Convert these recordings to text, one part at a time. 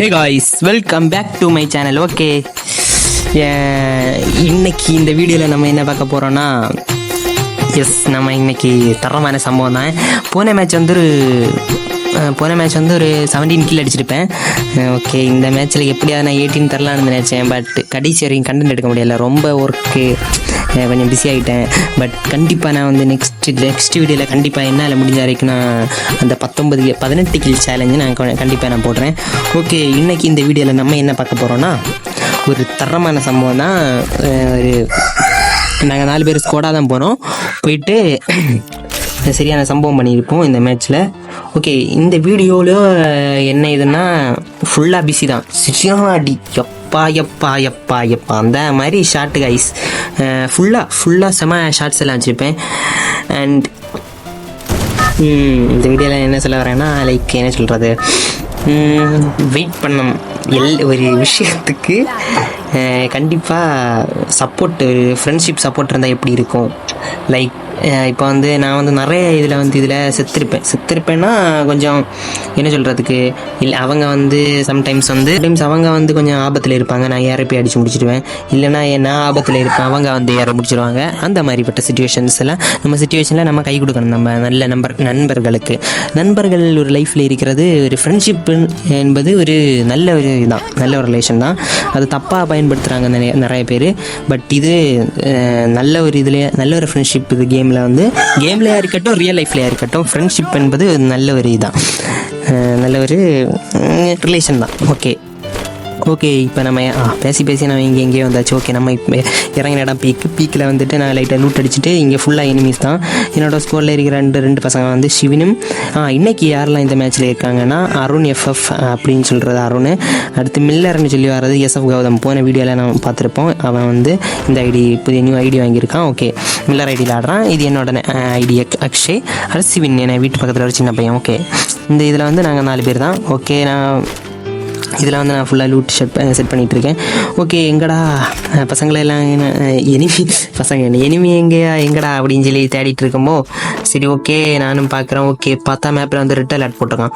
Hey guys, welcome back to my channel. Okay, இன்னைக்கு இந்த வீடியோவில் நம்ம என்ன பார்க்க போகிறோன்னா, நம்ம இன்னைக்கு தரமான சம்பவம் தான். போன மேட்ச் வந்து ஒரு 17 கில் அடிச்சிருப்பேன். ஓகே, இந்த மேட்ச்சில் எப்படியாவது நான் 18 தரலான்னு நினச்சேன். பட் கடைசி வரைக்கும் கண்டென்ட் எடுக்க முடியல, ரொம்ப ஒர்க்கு, கொஞ்சம் பிஸி ஆகிட்டேன். பட் கண்டிப்பாக நான் வந்து நெக்ஸ்ட் வீடியோவில் கண்டிப்பாக என்னால் முடிஞ்ச வரைக்கும் நான் அந்த 18 கில் சேலஞ்சு நான் கண்டிப்பாக போடுறேன். ஓகே, இன்றைக்கி இந்த வீடியோவில் நம்ம என்ன பார்க்க போகிறோன்னா, ஒரு தரமான சம்பவம் தான். நாங்கள் 4 பேர் ஸ்குவாடாக தான் போனோம். போயிட்டு சரியான சம்பவம் பண்ணியிருப்போம் இந்த மேட்ச்சில். ஓகே, இந்த வீடியோவில் என்ன இதுன்னா ஃபுல்லாக பிஸி தான். சிச்சியாடி எப்பா அந்த மாதிரி ஷார்ட்டு கைஸ், ஃபுல்லாக செம ஷார்ட்ஸ் எல்லாம் வச்சுருப்பேன். அண்ட் இந்த வீடியோவில் என்ன சொல்ல வரேன்னா, லைக் என்ன சொல்கிறது, வெயிட் பண்ணணும் ஒரு விஷயத்துக்கு. கண்டிப்பாக சப்போர்ட், ஃப்ரெண்ட்ஷிப் சப்போர்ட் இருந்தால் எப்படி இருக்கும். லைக் இப்போ வந்து நான் வந்து நிறைய இதில் செத்துருப்பேன்னா கொஞ்சம் என்ன சொல்கிறதுக்கு இல்லை, அவங்க வந்து சம்டைம்ஸ் அவங்க வந்து கொஞ்சம் ஆபத்தில் இருப்பாங்க, நான் ஏற போய் அடித்து முடிச்சிடுவேன். இல்லைனா நான் ஆபத்தில் இருப்பேன், அவங்க வந்து ஏற முடிச்சிடுவாங்க. அந்த மாதிரிப்பட்ட சுச்சுவேஷனில் நம்ம கை கொடுக்கணும் நம்ம நல்ல நண்பர்கள் ஒரு லைஃப்பில் இருக்கிறது. ஒரு ஃப்ரெண்ட்ஷிப் என்பது ஒரு நல்ல ஒரு இதுதான், நல்ல ஒரு ரிலேஷன் தான். அது தப்பாக பயன்படுத்துகிறாங்க நிறைய பேர். பட் இது நல்ல ஒரு ஃப்ரெண்ட்ஷிப். இது கேம்லையாக இருக்கட்டும், ரியல் லைஃப்லையாக இருக்கட்டும், ஃப்ரெண்ட்ஷிப் என்பது நல்ல ஒரு இதுதான், நல்ல ஒரு ரிலேஷன் தான். ஓகே, இப்போ நம்ம பேசி நம்ம எங்கேயோ வந்தாச்சு. ஓகே, நம்ம இப்போ இறங்கின இடம் பீக்கில் வந்துட்டு நான் லைட்டாக லூட் அடிச்சுட்டு, இங்கே ஃபுல்லாக எனிமீஸ் தான். என்னோடய ஸ்கோரில் இருக்கிற ரெண்டு பசங்க வந்து சிவனும். இன்றைக்கி யாரெல்லாம் இந்த மேட்ச்சில் இருக்காங்கன்னா, அருண் FF அப்படின்னு சொல்கிறது அருண், அடுத்து மில்லர்னு சொல்லி வர்றது SF கௌதம். போன வீடியோவில் நம்ம பார்த்துருப்போம். அவன் வந்து இந்த புதிய நியூ ஐடி வாங்கியிருக்கான். ஓகே, மில்லர் ஐடியில் ஆடுறான். இது என்னோட ஐடி அக்ஷய். அடுத்து சிவன், என் வீட்டு பக்கத்தில் ஒரு சின்ன பையன். ஓகே, இந்த இதில் வந்து நாங்கள் 4 பேர் தான். ஓகே, இதில் வந்து நான் ஃபுல்லாக லூட் செட் பண்ணிகிட்ருக்கேன். ஓகே, எங்கடா பசங்களெல்லாம் எனிமி எங்கடா அப்படின்னு சொல்லி தேடிட்டு இருக்கோமோ, சரி ஓகே நானும் பார்க்குறேன். ஓகே, பார்த்தா மேப்பில் வந்து ரெட் அலர்ட் போட்டிருக்கான்.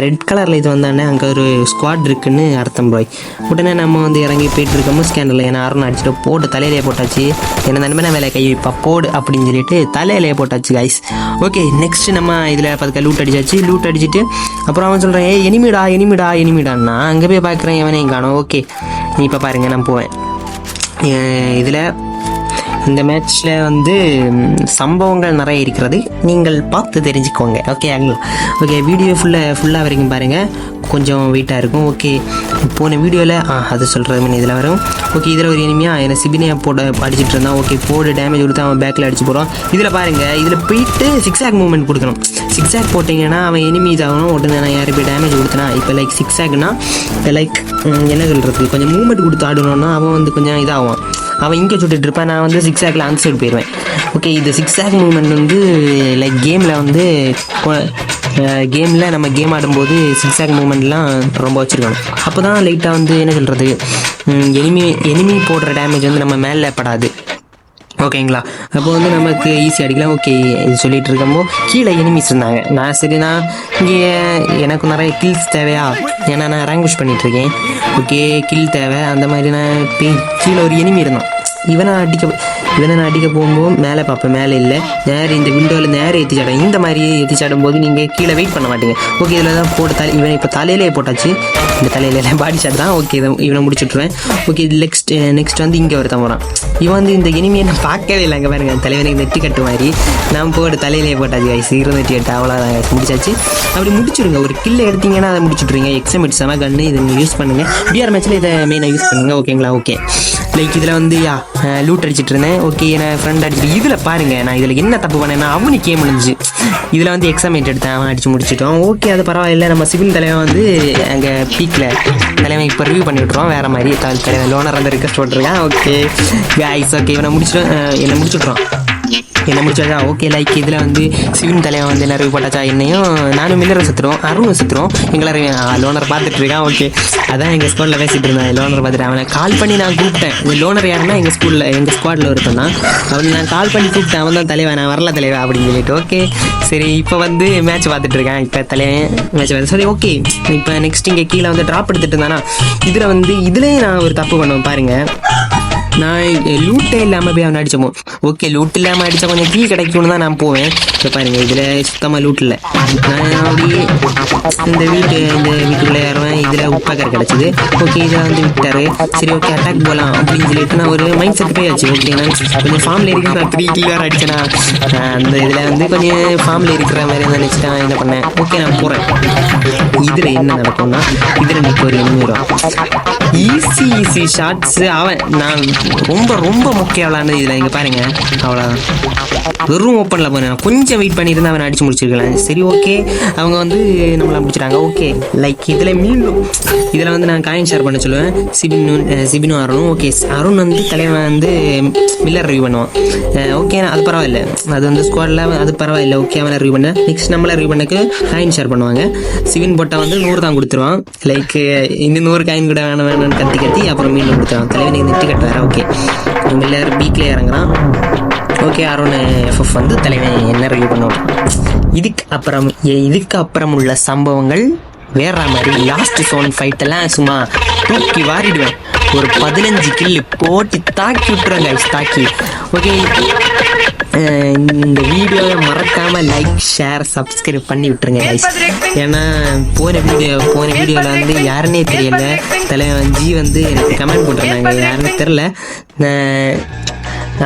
ரெட் கலரில் இது வந்தானே அங்கே ஒரு ஸ்குவாட் இருக்குன்னு அர்த்தம் பாய். உடனே நம்ம வந்து இறங்கி போயிட்டு இருக்கோமோ ஸ்கேனரில் ஏன்னா அருண் அடிச்சுட்டு போட்டு தலையிலே போட்டாச்சு. என்ன நண்பனை வேலை கை வைப்பா போடு அப்படின்னு சொல்லிட்டு தலையிலே போட்டாச்சு கைஸ். ஓகே, நெக்ஸ்ட் நம்ம இதில் பார்த்துக்க லூட் அடிச்சுட்டு அப்புறம் அவன் சொல்கிறேன், எனிமிடா நான் அங்கே போய் பார்க்குறேன், எவனையும் காணும். ஓகே, இப்போ பாருங்கள், நான் போவேன். இதில் இந்த மேட்ச்சில் வந்து சம்பவங்கள் நிறைய இருக்கிறது, நீங்கள் பார்த்து தெரிஞ்சுக்கோங்க. ஓகே, வீடியோ ஃபுல்லாக வரைக்கும் பாருங்கள், கொஞ்சம் வெயிட்டாக இருக்கும். ஓகே, போன வீடியோவில் அது சொல்கிறது இதில் வரும். ஓகே, இதில் ஒரு எனிமியாக என்னை சிபினியா போட அடிச்சுட்டு இருந்தான். ஓகே, போடு டேமேஜ் கொடுத்து அவன் பேக்கில் அடிச்சு போகிறான். இதில் பாருங்கள், இதில் போயிட்டு சிக்ஸாக் மூவ்மெண்ட் கொடுக்கணும். சிக்ஸாக் போட்டிங்கன்னா அவன் எனிமி இதாகணும். உடனே நான் யாரும் போய் டேமேஜ் கொடுத்தனா, இப்போ லைக் சிக்ஸாக்னா லைக் என்ன சொல்கிறதுக்கு, கொஞ்சம் மூவ்மெண்ட் கொடுத்து ஆடணுன்னா அவன் வந்து கொஞ்சம் இதாகும். அவன் இங்கே சுட்டுட்டு இருப்பான், நான் வந்து சிக்ஸாக்ல அந்த சைடு போயிடுவேன். ஓகே, இது சிக்ஸாக் மூவ்மெண்ட் வந்து லைக் கேமில் நம்ம கேம் ஆடும்போது சிக்ஸாக் மூவ்மெண்ட்லாம் ரொம்ப வச்சுருக்கணும். அப்போ தான் லைட்டாக வந்து என்ன சொல்கிறது, எனிமி போடுற டேமேஜ் வந்து நம்ம மேலே படாது. ஓகேங்களா, அப்போ வந்து நமக்கு ஈஸியாக அடிக்கலாம். ஓகே, இது சொல்லிட்டு இருக்கம்போ கீழே எனிமீஸ் இருந்தாங்க. நான் இங்கே எனக்கு நிறைய கில்ஸ் தேவையா, ஏன்னா நான் ரேங்க் புஷ் பண்ணிகிட்ருக்கேன். ஓகே, கில் தேவை. அந்த மாதிரி நான் கீழே ஒரு எனிமி இருந்தான். இவனை நான் அடிக்க போகும்போது மேலே பார்ப்பேன், மேலே இல்லை. இந்த விண்டோவில் நேரம் ஏற்றிச்சாடும். இந்த மாதிரி ஏற்றிச்சாடும் போது நீங்கள் கீழே வெயிட் பண்ண மாட்டீங்க. ஓகே, இதில் தான் போட்டு இவனை இப்போ தலையிலே போட்டாச்சு. இந்த தலையில பாடி ஷாட் தான். ஓகே, இவனை முடிச்சுட்ருவேன். ஓகே, இது நெக்ஸ்ட் வந்து இங்கே ஒருத்தன் போகிறான். இவன் வந்து இந்த எனிமியை நான் பார்க்கவே இல்லை. அங்கே பாருங்க, தலைவனுக்கு நெட்டி கட்டு மாதிரி நான் போட்டு தலையிலே போட்டாச்சு கைஸ். 28 அவ்வளோதான் கைஸ், முடிச்சாச்சு. அப்படி முடிச்சுடுங்க. ஒரு கில்லை எடுத்தீங்கன்னா அதை முடிச்சுட்ருங்க. எக்ஸாமிட் செம கன்று, இதை நீங்கள் யூஸ் பண்ணுங்கள். பிஆர் மேட்ச்சில் இதை மெயினாக யூஸ் பண்ணுங்கள். ஓகேங்களா, ஓகே, லைக் இதில் வந்து லூட் அடிச்சுட்டு இருந்தேன். ஓகே, என் ஃப்ரெண்ட் அடிச்சுட்டு இதில் பாருங்கள், நான் இதில் என்ன தப்பு பண்ணேன்னா அவனுக்கு கேம் முடிஞ்சு இதில் வந்து எக்ஸாமேட் எடுத்தேன், அவன் அடித்து முடிச்சிட்டோம். ஓகே, அது பரவாயில்லை. நம்ம சிவில் தலைவன் வந்து அங்கே பீக்கில் தலைவன் இப்போ ரிவ்யூ பண்ணி விட்ருவோம். வேறு மாதிரி தலைவன் லோனர் வந்து ரிக்வெஸ்ட் போட்டிருக்கான். ஓகே கைஸ், ஓகே, இவனை என்னை முடிச்சுட்றான். என்ன முடிச்சாச்சா ஓகே. லைக் இதில் வந்து சிவின் தலைவன் வந்து என்ன ரிவ்யூ போட்டாச்சா, என்னையும் நானும் மில்லரை சுற்றுறோம், அருணும் சுற்றுறோம், எங்களை லோனர் பார்த்துட்டு இருக்கான். ஓகே அதான் எங்கள் ஸ்கூலில் பேசிகிட்டு இருந்தேன். லோனர் பார்த்துட்டு அவனை கால் பண்ணி நான் கூப்பிட்டேன். இந்த லோனர் யாருன்னா எங்கள் ஸ்குவாடில் ஒருத்தன் தான். அவன் நான் கால் பண்ணி கூப்பிட்டேன். அவன் தான் தலைவன், நான் வரல தலைவா அப்படின்னு சொல்லிட்டு. ஓகே சரி இப்போ வந்து மேட்ச் பார்த்துட்டு இருக்கேன். இப்போ தலைவன் மேட்ச் பார்த்து சரி ஓகே. இப்போ நெக்ஸ்ட் இங்கே கீழே வந்து ட்ராப் எடுத்துகிட்டு இருந்தானா, இதில் வந்து இதுலேயே நான் ஒரு தப்பு பண்ணுவேன் பாருங்கள். நான் லூட்டே இல்லாமல் போய் அவனை அடிச்சோமோ. ஓகே லூட் இல்லாமல் அடித்தா கொஞ்சம் கீ கிடைக்கும்னு தான் நான் போவேன். இப்போ பாருங்கள் இதில் சுத்தமாக லூட் இல்லை. நான் அப்படியே இந்த வீட்டுக்குள்ளே ஏறுவேன். இதில் உப்பாக்கர் கிடச்சிது. ஓகே இதை வந்து விட்டாரு. சரி ஓகே அட்டாக் போகலாம் அப்படின்னு சொல்லிட்டு நான் ஒரு மைண்ட் செட் போயாச்சு. ஓகே நான் கொஞ்சம் ஃபார்மில் இருக்கிற நான் 3 கில் வேறு அடிச்சேன்னா அந்த இதில் வந்து கொஞ்சம் ஃபார்மில் இருக்கிற மாதிரி நினச்சிட்டு நான் என்ன பண்ணேன். ஓகே நான் போகிறேன். இதில் என்ன நடக்கும்னா இதில் நிற்க ஒரு எண்ணூறு ஈஸி ஷார்ட்ஸு. அவன் நான் ரொம்ப ரொம்ப முக்கிய விளாண்டது இதில் நீங்கள் பாருங்கள். அவ்வளோதான் வெறும் ஓப்பனில் போனேன். கொஞ்சம் வெயிட் பண்ணியிருந்தா அவனை அடிச்சு முடிச்சிருக்கலாம். சரி ஓகே அவங்க வந்து நம்மளை முடிச்சிட்டாங்க. ஓகே லைக் இதில் மீண்டும் இதில் வந்து நான் காயின் ஷேர் பண்ண சொல்லுவேன். சிபினும் அருணும். ஓகே அருண் வந்து தலைவன் வந்து மில்லர் ரிவ்யூ பண்ணுவான். ஓகே அது பரவாயில்ல, அது வந்து ஸ்குவாடில் அது பரவாயில்ல. ஓகே அவனை ரிவ்யூ பண்ண நெக்ஸ்ட் நம்மளை ரிவ்யூ பண்ணக்கு காயின் ஷேர் பண்ணுவாங்க. சிவின் போட்டால் வந்து 100 தான் கொடுத்துருவான். லைக் இன்னும் 100 காயின் கூட வேணும்னு கத்தி அப்புறம் மீண்டும் கொடுத்துருவான். தலைவன் நெட்டு கட்டுவார். ஓகே மில்லர் பீக்லேயே இறங்குறான். ஓகே அருண் எஃப்எஃப் வந்து தலைவன் என்ன ரிவ்யூ பண்ணுவான். இதுக்கு அப்புறம் உள்ள சம்பவங்கள் வேற மாதிரி. லாஸ்ட் சோன் ஃபைட்டெல்லாம் சும்மா தூக்கி வாரிடுவேன். ஒரு 15 கில்லு போட்டு தாக்கி விட்டுருவாங்க தாக்கி. ஓகே இந்த வீடியோவை மறக்காமல் லைக் ஷேர் சப்ஸ்கிரைப் பண்ணி விட்டுருங்க கைஸ். ஏன்னா போன வீடியோவில் வந்து யாருன்னே தெரியல. தலைவன் ஜி வந்து எனக்கு கமெண்ட் போட்டிருந்தாங்க, யாருன்னு தெரில.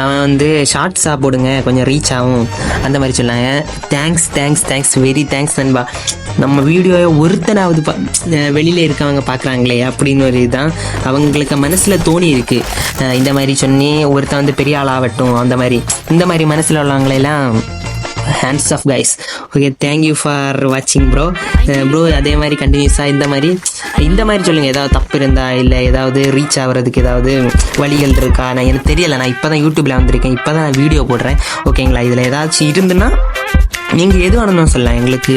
அவன் வந்து ஷார்ட்ஸாக போடுங்க கொஞ்சம் ரீச் ஆகும் அந்த மாதிரி சொன்னாங்க. தேங்க்ஸ் வெரி தேங்க்ஸ் நண்பா. நம்ம வீடியோவை ஒருத்தனாவது வெளியில் இருக்கவங்க பார்க்குறாங்களே அப்படின்னு ஒரு இதுதான் அவங்களுக்கு மனசில் தோணி இருக்குது. இந்த மாதிரி சொன்னி ஒருத்தன் வந்து பெரிய ஆளாகட்டும் அந்த மாதிரி இந்த மாதிரி மனசில் உள்ளவங்களெல்லாம் hands off guys. Okay thank you for வாட்சிங் ப்ரோ. அதே மாதிரி கண்டினியூஸாக இந்த மாதிரி சொல்லுங்கள். ஏதாவது தப்பு இருந்தா இல்லை ஏதாவது ரீச் ஆகிறதுக்கு ஏதாவது வழிகள் இருக்கா. நான் எனக்கு தெரியலை. நான் இப்போ தான் யூடியூப்பில் வந்திருக்கேன், இப்போ தான் நான் வீடியோ போடுறேன். ஓகேங்களா இதில் ஏதாச்சும் இருந்துன்னா நீங்கள் எது வேணும்னு சொல்லலாம் எங்களுக்கு.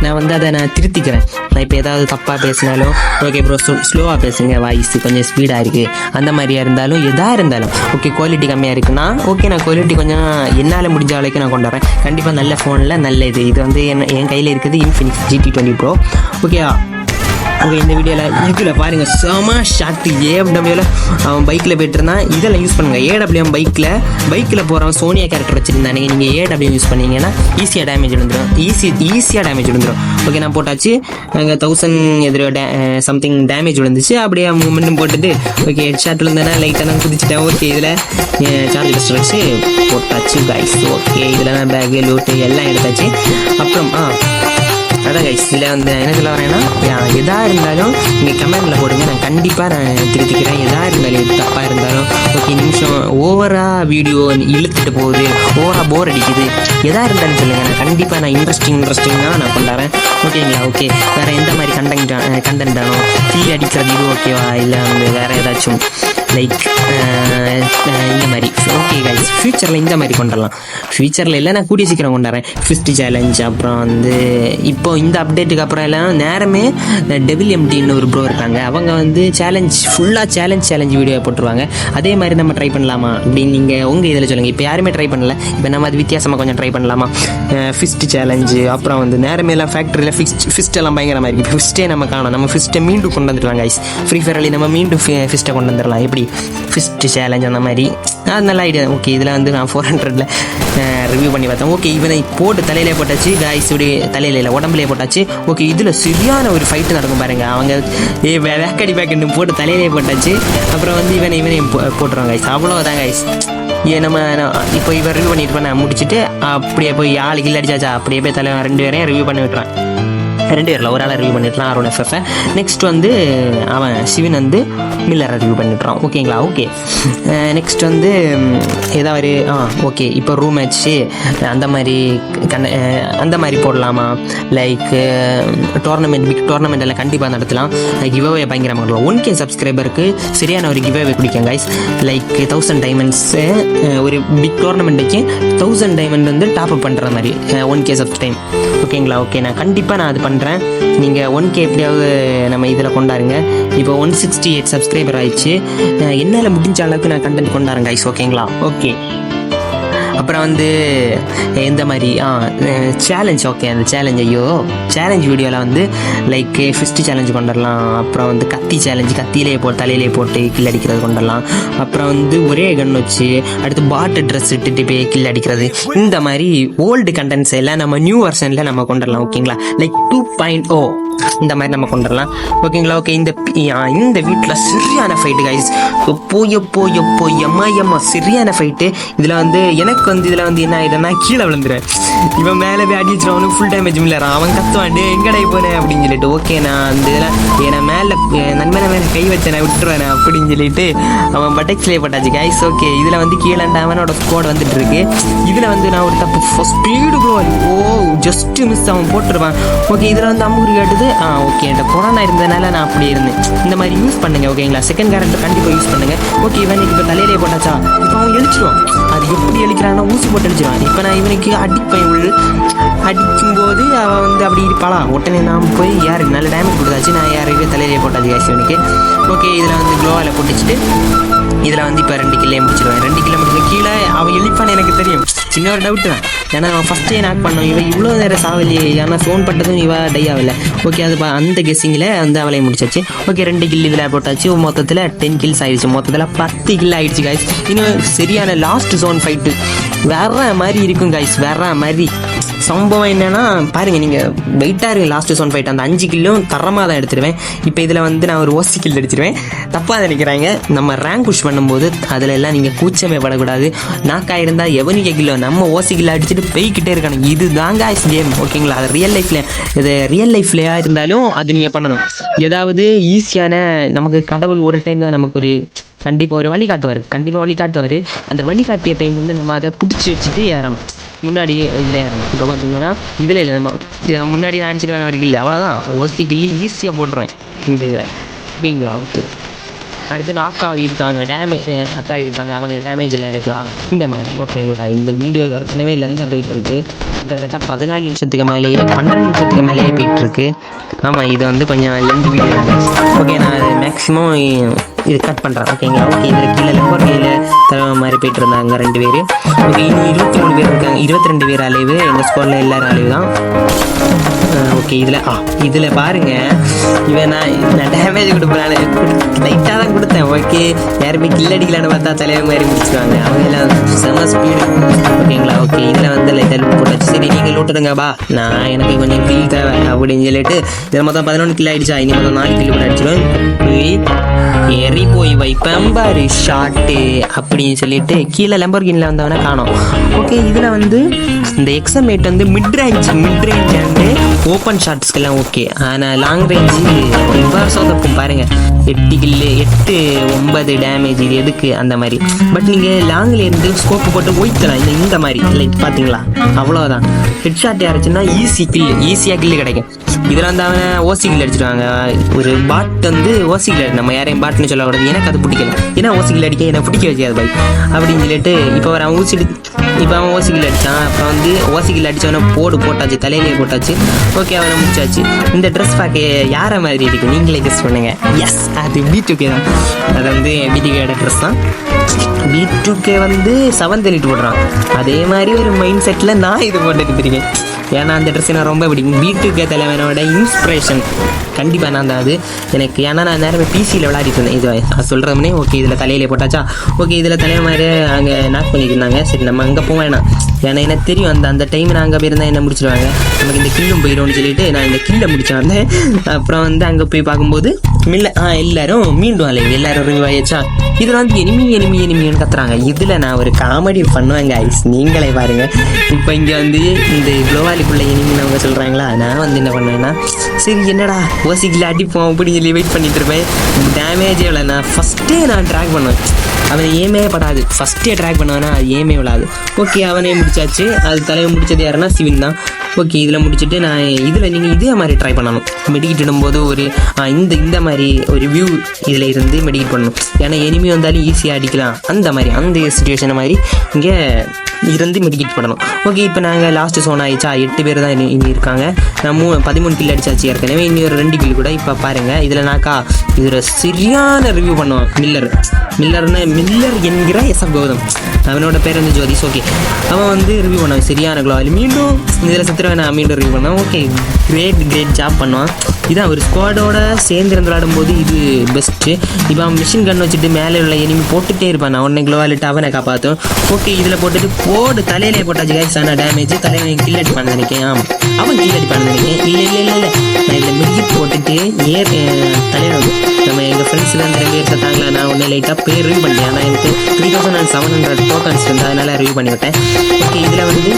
நான் வந்து அதை நான் திருத்திக்கிறேன். நான் இப்போ ஏதாவது தப்பாக பேசினாலும் ஓகே ப்ரோ ஸ்லோவாக பேசுங்க, வாய்ஸ் கொஞ்சம் ஸ்பீடாக இருக்குது அந்த மாதிரியாக இருந்தாலும் எதாக இருந்தாலும் ஓகே. குவாலிட்டி கம்மியாக இருக்குன்னா ஓகே நான் குவாலிட்டி கொஞ்சம் என்னால் முடிஞ்ச அளவுக்கு நான் கொண்டு வரேன். கண்டிப்பாக நல்ல ஃபோனில் நல்ல இது வந்து என் கையில் இருக்குது Infinix GT20 Pro. ஓகே இந்த வீடியோவில் இதில் பாருங்கள் செம ஷார்ட்டு. ஏடபிள்யூவில் அவன் பைக்கில் போய்ட்டு இருந்தான். இதெல்லாம் யூஸ் பண்ணுங்கள். ஏடபிள்யூஎம் பைக்கில் போகிறவன் சோனியா கேரக்டர் வச்சுருந்தானே. நீங்கள் ஏடபிள்யூ யூஸ் பண்ணிங்கன்னா ஈஸியாக டேமேஜ் விழுந்துடும். ஓகே நான் போட்டாச்சு. அங்கே 1000 எதிரோ சம்திங் டேமேஜ் விழுந்துச்சு. அப்படியே மூமெண்ட்டும் போட்டுட்டு ஓகே ஹெட் ஷாட் விழுந்தேன்னா லைட்டாக நான் குதிச்சிட்டேன். ஓகே இதில் சார்ஜ் பெஸ்ட் வச்சு போட்டாச்சு கைஸ். ஓகே இதில் நான் பேக்கு லூட்டு எல்லாம் எடுத்தாச்சு. அப்புறம் அதான் கைஸ் இதில் வந்து என்ன சொல்ல வரேன்னா எதாக இருந்தாலும் நீங்கள் கமெண்டில் போடுங்க. நான் கண்டிப்பாக நான் திருத்திக்கிறேன். எதாக இருந்தாலும் எது தப்பாக இருந்தாலும் ஓகே. நிமிஷம் ஓவராக வீடியோ இழுத்துட்டு போகுது, ஓவராக போர் அடிக்குது, எதாக இருந்தாலும் சொல்லுங்கள். நான் கண்டிப்பாக நான் இன்ட்ரெஸ்டிங்காக நான் கொண்டாடுறேன். ஓகேங்களா ஓகே வேறு எந்த மாதிரி கண்டென்ட்டானோ ஃபீல் அடிக்கிறது இது ஓகேவா இல்லை வந்து வேறு ஏதாச்சும் லைக் இந்த மாதிரி ஓகே கைஸ் ஃப்யூச்சரில் இந்த மாதிரி கொண்டாடலாம். ஃப்யூச்சரில் இல்லை நான் கூடிய சீக்கிரம் கொண்டாடுறேன். ஃபிஸ்ட் சேலஞ்ச் அப்புறம் வந்து இப்போ இந்த அப்டேட்டுக்கு அப்புறம் எல்லாம் நேரமே டெவில் எம்டின்னு ஒரு ப்ரோ இருக்காங்க. அவங்க வந்து ஃபுல்லாக சேலஞ்ச் வீடியோ போட்டுருவாங்க. அதே மாதிரி நம்ம ட்ரை பண்ணலாமா அப்படின்னு நீங்கள் உங்கள் இதில் சொல்லுங்கள். இப்போ யாருமே ட்ரை பண்ணல. இப்போ நம்ம அது வித்தியாசமாக கொஞ்சம் ட்ரை பண்ணலாமா. ஃபிஸ்ட் சேலஞ்சு அப்புறம் வந்து நேரமே எல்லாம் ஃபேக்ட்ரியில் ஃபிஸ்ட் எல்லாம் பயங்கரமாக இருக்குது. ஃபிஸ்ட்டே நம்ம காணும். நம்ம ஃபிஸ்ட்டை மீண்டும் கொண்டு வந்துடலாம் கைஸ். ஃப்ரீ ஃபயர்லி நம்ம மீண்டும் ஃபிஸ்ட்டை கொண்டு வந்துடலாம். எப்படி ஃபிஸ்ட் சேலஞ்ச் அந்த மாதிரி அது நல்ல ஐடியா. ஓகே இதில் வந்து நான் 400ல் ரிவ்யூ பண்ணி பார்த்தேன். ஓகே இவனை போட்டு தலையிலே போட்டாச்சு கைஸ். இப்படி தலையில உடம்புலேயே போட்டாச்சு. ஓகே இதில் சரியான ஒரு ஃபைட்டு நடக்கும் பாருங்கள். அவங்க வேக்கடி பேக்கெட்டு போட்டு தலையிலே போட்டாச்சு. அப்புறம் வந்து இவனையும் போட்டுருவாங்க கைஸ். அவ்வளோதான் கைஸ். நம்ம இப்போ இவன் ரிவ்யூ பண்ணிட்டு நான் முடிச்சுட்டு அப்படியே போய் ஆள் கில் அடிச்சாச்சா அப்படியே போய் 2 பேரையும் ரிவ்யூ பண்ணி விட்டுறேன். 2 பேரில் ஒரு ஆளை ரிவ்யூ பண்ணிட்டுலாம் அருண் FF. நெக்ஸ்ட் வந்து அவன் சிவன் வந்து மில்லரை ரிவ்யூ பண்ணிட்டுறான். ஓகேங்களா? ஓகே. நெக்ஸ்ட் வந்து ஏதாவது ஓகே இப்போ ரூம் மேட்ச்சு அந்த மாதிரி போடலாமா? லைக் டோர்னமெண்ட், பிக் டோர்னமெண்ட் எல்லாம் கண்டிப்பாக நடத்தலாம். கிவ்அவே பயங்கரமாக கொடுக்கலாம். 1K சப்ஸ்கிரைபருக்கு சரியான ஒரு கிவ்அவே பிடிக்கும் கைஸ். லைக் 1000 டைமண்ட்ஸு ஒரு பிக் டோர்னமெண்ட்டுக்கு 1000 டைமண்ட் வந்து டாப் அப் பண்ணுற மாதிரி 1K சப்ஸ்கிரைப். ஓகேங்களா? ஓகே, நான் கண்டிப்பாக அது பண்ணுறேன். நீங்கள் 1K எப்படியாவது நம்ம இதில் கொண்டாருங்க. இப்போ 168 சப்ஸ்கிரைபர் ஆயிடுச்சு. என்னால் முடிஞ்ச அளவுக்கு நான் கண்டென்ட் கொண்டாருங்க கைஸ். ஓகேங்களா? ஓகே. அப்புறம் வந்து இந்த மாதிரி சேலஞ்ச். ஓகே, அந்த சேலஞ்ச் வீடியோவில் வந்து லைக் ஃபிஸ்ட் சேலஞ்சு கொண்டுடலாம். அப்புறம் வந்து கத்தி சேலஞ்சு, தலையிலே போட்டு கில் அடிக்கிறது கொண்டுடலாம். அப்புறம் வந்து ஒரே கன் வச்சு அடுத்து பாட்டு ட்ரெஸ் இட்டுட்டு போய் கில் அடிக்கிறது. இந்த மாதிரி ஓல்டு கண்டென்ட்ஸ் எல்லாம் நம்ம நியூ வெர்ஷனில் நம்ம கொண்டுடலாம். ஓகேங்களா? லைக் 2.0 இந்த மாதிரி நம்ம கொண்டுடலாம். ஓகேங்களா? ஓகே. இந்த வீட்டில் சரியான ஃபைட்டு கைஸ். எப்போ எம்மா சரியான ஃபைட்டு. இதில் வந்து எனக்கு வந்து இதில் வந்து என்ன ஆகிட்டேன்னா கீழே விழுந்துறேன். இவன் மேலே போய் அடி வச்சிருவானு ஃபுல் டேமேஜ் இல்லைறான். அவன் கத்துவான், எங்கடை போனேன் அப்படின்னு சொல்லிட்டு. ஓகே, நான் அந்த இதில் என்னை மேலே கை வச்சேன், நான் விட்டுருவேன் அப்படின்னு சொல்லிட்டு அவன் பட்டெக்ஸ்லேயே போட்டாச்சு கைஸ். ஓகே, இதில் வந்து கீழே அவனோட ஸ்குவாட் வந்துட்டு இருக்கு. இதில் வந்து நான் ஒரு தப்பு ஸ்பீடு ப்ரோ, ஜஸ்ட் மிஸ் அவன் போட்டுருவான். ஓகே, இதில் வந்து அம்புரு கேட்டது. ஓகே, என்கிட்ட கொரோனா இருந்ததுனால நான் அப்படி இருந்தேன். இந்த மாதிரி யூஸ் பண்ணுங்க. ஓகேங்களா? செகண்ட் கேரக்டர் கண்டிப்பாக யூஸ் பண்ணுங்க. ஓகே, இவனுக்கு இப்போ தலையிலே போட்டாச்சா, இப்போ அவன் எழுச்சிடுவான். அது எப்படி எழுக்கிறான்னா ஊசி போட்டு எழுச்சிடுவான். இப்போ நான் இவனுக்கு அடிக்கும்போது அவன் வந்து அப்படி இருப்பாளா, உடனே நான் போய் யாருக்கு நல்ல டேமேஜ் கொடுத்தாச்சு, நான் யாருக்கு தலையிலே போட்டாச்சு காசு இவனுக்கு. ஓகே, இதில் வந்து க்ளோவில் போட்டுச்சுட்டு இதில் வந்து இப்போ 2 கில்லே முடிச்சிடுவேன். 2 கிலோ முடிச்சு கீழே அவன் எழுப்பான்னு எனக்கு தெரியும். சின்ன ஒரு டவுட்டு தான், ஏன்னா அவன் ஃபஸ்ட்டே நாக் பண்ணோம். இவன் இவ்வளோ நேரம் சாவலையே, ஏன்னா ஃபோன் பட்டதும் இவன் டை ஆகலை. ஓகே, அது அந்த கெஸ்ஸிங்கில் வந்து அவளையை முடிச்சாச்சு. ஓகே, 2 கில் இதில் போட்டாச்சு. மொத்தத்தில் 10 கில்ஸ் ஆகிடுச்சு. மொத்தத்தில் 10 கில் ஆகிடுச்சு கைஸ். இன்னும் சரியான லாஸ்ட் ஜோன் ஃபைட்டு வேற மாதிரி இருக்கும் கைஸ். வேற மாதிரி சம்பவம் என்னென்னா பாருங்கள், நீங்கள் வெயிட்டாக இருக்குது. லாஸ்ட் ஜோன் ஃபைட் அந்த 5 கில்லும் தரமாக தான் எடுத்துடுவேன். இப்போ இதில் வந்து நான் ஒரு ஓசி கில் அடிச்சிடுவேன். தப்பாக நினைக்கிறாங்க. நம்ம ரேங்க் புஷ் பண்ணும்போது அதில் எல்லாம் நீங்கள் கூச்சமே படக்கூடாது. நாக்காக இருந்தால் எவனிக்க கில்லோ நம்ம ஓசி கில்ல அடிச்சுட்டு போய்கிட்டே இருக்கானு. இது தாங்க கேம். ஓகேங்களா? அது ரியல் லைஃப்லையாக இருந்தாலும் அது நீங்கள் பண்ணணும். ஏதாவது ஈஸியான நமக்கு கடவுள் ஒரு டைம் தான் நமக்கு ஒரு கண்டிப்பாக ஒரு வழிகாட்டுவார். அந்த வழிகாட்டிய டைம் வந்து நம்ம அதை பிடிச்சி வச்சுட்டு ஏறணும். முன்னாடி இதில் ஏறணும். இப்போ பார்த்தீங்கன்னா இதில் இல்லை, நம்ம முன்னாடி நான் அடிச்சுட்டு வரைக்கும் இல்லை, அவ்வளோதான். ஓசிக்கு ஈஸியாக போட்டுருவேன் இந்த இதில். அப்படிங்களா? ஓகே. அடுத்து இருக்காங்க, இருக்காங்க, அவங்க டேமேஜில் இருக்கலாம் இந்த மாதிரி. ஓகேங்களா? இந்த வீடியோ ஏற்கனவே லென்த் போயிட்டு இருக்குது. கிட்டத்தட்ட 14 நிமிஷத்துக்கு மேலேயே 12 நிமிஷத்துக்கு மேலேயே போயிட்டுருக்கு. ஆமாம், இது வந்து கொஞ்சம் லென்த் வீடியோ. ஓகே, நான் மேக்ஸிமம் இது கட் பண்ணுறேன். ஓகேங்களா? ஓகே, இதில் கீழே லம்பர் கையில் தர மாதிரி போயிட்டு இருந்தாங்க 2 பேர். ஓகே, இன்னும் 23 பேர் இருக்காங்க. 22 பேர் அலைவு. எங்கள் ஸ்குவாடில் எல்லோரும் அலைவு தான். ஓகே, இதில் பாருங்கள், இவன் நான் டேமேஜ் கொடுப்பேன், லைட்டாக தான் கொடுத்தேன். ஓகே, யாருமே கில் அடிக்கலான்னு பார்த்தா தலைவர் மாதிரி முடிச்சுக்குவாங்க. அவங்க எல்லாம் செம்ம ஸ்பீடு. ஓகேங்களா? ஓகே, இதில் வந்து லைட்டாக லூட் போட்டாச்சு. சரி, நீங்கள் லூட்டுடுங்கப்பா, நான் எனக்கு கொஞ்சம் கில் தேவை அப்படின்னு சொல்லிட்டு இதில் மொத்தம் 11 கில் ஆகிடுச்சா. இனி மொத்தம் 4 கில் கூட அடிச்சிடுவேன். ஏறி போய் வைப்பேன் பாரு ஷாட்டு அப்படின்னு சொல்லிட்டு கீழே லம்பர்கினில் வந்தவனை காணோம். ஓகே, இதில் வந்து இந்த எக்ஸமேட் வந்து மிட் ரேஞ்ச் அண்டு ஓப்பன் ஷாட்ஸ்க்கெல்லாம் ஓகே. ஆனால் லாங் ரேஞ்சு இவ்வாறு சொதப்பும் பாருங்கள். 8 கில்லு 8-9 டேமேஜ். இது எதுக்கு அந்த மாதிரி. பட் நீங்கள் லாங்கில் இருந்து ஸ்கோப்பு போட்டு ஒய்த்தலாம். இந்த மாதிரி லைக் பார்த்தீங்களா, அவ்வளோதான். ஹெட் ஷாட் யாருச்சுன்னா ஈஸியாக கில்லு கிடைக்கும். இதில் வந்து அவனை ஓசி கில் அடிச்சிடுவாங்க. ஒரு பாட் வந்து ஓசி கில், நம்ம யாரையும் பாட்னு சொல்லக்கூடாது, எனக்கு அது பிடிக்கல. ஏன்னா ஓசி கில் அடிக்க எனக்கு பிடிக்க வச்சாது பாய் அப்படின்னு சொல்லிட்டு இப்போ அவன் ஓசி கில் அடித்தான். அப்புறம் வந்து ஓசி கில் அடித்தவனை போட்டாச்சு, தலையிலேயே போட்டாச்சு. ஓகே, அவனை முடிச்சாச்சு. இந்த ட்ரெஸ் பார்க்க யாரை மாதிரி இருக்குது நீங்களே கெஸ் பண்ணுங்க. எஸ், அது B2K தான். அது வந்து B2K ட்ரெஸ் தான். B2K வந்து 7th எலிட் போடுறான். அதே மாதிரி ஒரு மைண்ட் செட்டில் நான் இது போட்டுக்கிட்டு இருக்கேன். ஏன்னா அந்த ட்ரெஸ் நான் ரொம்ப பிடிக்கும். B2K தலைவனோட இன்ஸ்பிரேஷன் கண்டிப்பாக நான் தான் அது எனக்கு. ஏன்னா நான் நேரமே பிசியில் விளையாடிட்டு இருந்தேன். இது சொல்கிறோம்னே. ஓகே, இதில் தலையிலே போட்டாச்சா. ஓகே, இதில் தலைவர் மாதிரி அங்கே நாக் பண்ணிட்டு இருந்தாங்க. சரி, நம்ம அங்கே போக வேணாம். ஏன்னா எனக்கு தெரியும் அந்த டைம் நான் அங்கே போயிருந்தா என்ன முடிச்சிருவாங்க, நமக்கு இந்த கில்லும் போயிடும்னு சொல்லிட்டு நான் இந்த கில்லை முடிச்சேன் வந்தேன். அப்புறம் வந்து அங்கே போய் பார்க்கும்போது எல்லாரும் மீண்டும் அலை எல்லாரும் ரிவ்யூ ஆயிடுச்சா. இதில் வந்து எனிமின்னு கத்துறாங்க. இதில் நான் ஒரு காமெடி பண்ணுவேங்க ஐஸ், நீங்களே பாருங்க. இப்போ இங்கே வந்து இந்த குளோவாலிக்குள்ள எனிமின்னு அவங்க சொல்கிறாங்களா, நான் வந்து என்ன பண்ணுவேன்னா சரி என்னடா ஓசிக்கில் அடிப்போம் அப்படின்னு சொல்லி வெயிட் பண்ணிட்டு இருப்பேன். டேமேஜே இல்லை. நான் ஃபஸ்ட்டே நான் ட்ராக் பண்ணுவேன், அவனை ஏமே படாது. ஃபஸ்ட்டே ட்ராக் பண்ணுவேன்னா அது ஏமே விடாது. ஓகே அவனே முடிச்சாச்சு. அது தலையை முடிச்சது யாருன்னா சிவின் தான். ஓகே இதில் முடிச்சுட்டு நான் இதில் நீங்கள் இதே மாதிரி ட்ரை பண்ணணும். மெடிக்கிட் இடும்போது ஒரு இந்த மாதிரி ஒரு வியூ இதில் இருந்து மெடிக்கிட் பண்ணணும். ஏன்னா எனிமி வந்தாலும் ஈஸியாக அடிக்கலாம். அந்த சுச்சுவேஷனை மாதிரி இங்கே இருந்து மெடிக்கிட் பண்ணணும். ஓகே இப்போ நாங்கள் லாஸ்ட்டு சோன் ஆயிடுச்சா. 8 பேர் தான் இனி இருக்காங்க. நான் 13 கில் அடிச்சாச்சு ஏற்கனவே. இனி ஒரு 2 கில் கூட. இப்போ பாருங்கள் இதில் நாக்கா இதில் சரியான ரிவ்யூ பண்ணுவான். மில்லர் என்கிற எஸ்எஃப் கௌதம், அவனோட பேர் வந்து ஜோதிஸ். ஓகே அவன் வந்து ரிவ்யூ பண்ணுவான் சரியான குளோவாலி. மீண்டும் இதில் சத்துருவேன் நான் மீண்டும் ரிவ்யூ பண்ணுவேன். ஓகே கிரேட் ஜாப் பண்ணுவான். இதான் ஒரு ஸ்குவாடோட சேர்ந்து இருந்து விளாடும்போது இது பெஸ்ட்டு. இப்போ அவன் மிஷின் கன் வச்சுட்டு மேலே உள்ள எனிமி போட்டுகிட்டே இருப்பான். நான் உடனே குளோவாலிட்டு அவனை காப்பாற்றும். ஓகே இதில் போட்டுட்டு போடு தலையிலே போட்டாச்சு கைஸ். ஆனால் டேமேஜ் தலையில கில் அடிப்பான்னு நினைக்கிறேன். அவன் கில் அடிப்பான்னு நினைக்கிறேன். இல்லை நான் இதில் மெடிக்கிட் போட்டுட்டு தலையில் நம்ம எங்கள் ஃப்ரெண்ட்ஸில் அந்த 2 பேர் சத்தாங்களா. நான் உடனே லைட்டாக பேர் ரிவ்யூ பண்ணிட்டேன். ஆனால் எனக்கு 3700 டோக்கன்ஸ் இருந்தால் அதனால் ரிவ்யூ பண்ணி விட்டேன். ஓகே இதில் வந்து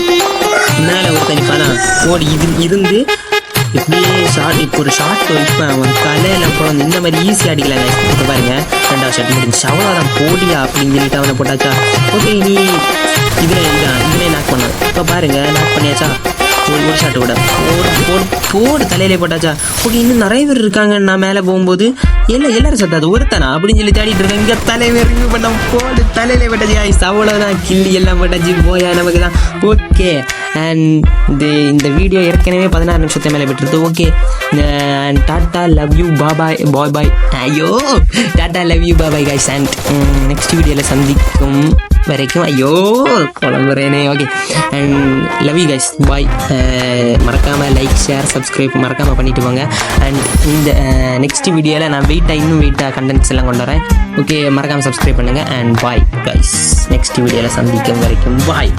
மேலே ஒரு தனிப்பானா ஓடி இருந்து இப்படியே இப்போ ஒரு ஷார்ட் வைப்பேன் அவன் தலையில். அப்புறம் இந்த மாதிரி ஈஸியாக அடிக்கலாங்க. இப்போ பாருங்க 2வது ஷாட் முடிஞ்சு அவ்வளோதான் போடியா அப்படின்னு சொல்லிட்டு அவனை போட்டாச்சா. ஓகே நீ இதில் நாக் பண்ண. இப்போ பாருங்க நாக் பண்ணியாச்சா. ஒரு ஷாட்டு கூட போடு தலையிலே போட்டாச்சா. ஓகே இன்னும் நிறைய பேர் இருக்காங்க. நான் மேலே போகும்போது எல்லாரும் சத்தாது ஒருத்தனா அப்படின்னு சொல்லி தேடிட்டு இருக்கேன். இங்கே தலையை ரிவ்யூ பண்ண போடு தலையிலே போட்டாச்சு. அவ்வளோதான் கில்லி எல்லாம் போட்டாச்சு. போயா நமக்கு தான். ஓகே அண்ட் இந்த வீடியோ ஏற்கனவே 16 நிமிஷத்தை மேலே விட்டுருது. Okay and tata love you bye. ஐயோ tata love you bye guys. And next வீடியோவில் சந்திக்கும் வரைக்கும் ஐயோ குழம்புறேனே. Okay and love you guys bye. மறக்காமல் லைக் ஷேர் சப்ஸ்கிரைப் மறக்காமல் பண்ணிட்டு போங்க. அண்ட் இந்த நெக்ஸ்ட் வீடியோவில் நான் இன்னும் வெயிட்டாக கண்டென்ட்ஸ் எல்லாம் கொண்டு வரேன். ஓகே மறக்காமல் சப்ஸ்கிரைப் பண்ணுங்கள். And bye guys. நெக்ஸ்ட் வீடியோவில் சந்திக்கும் வரைக்கும் பாய்.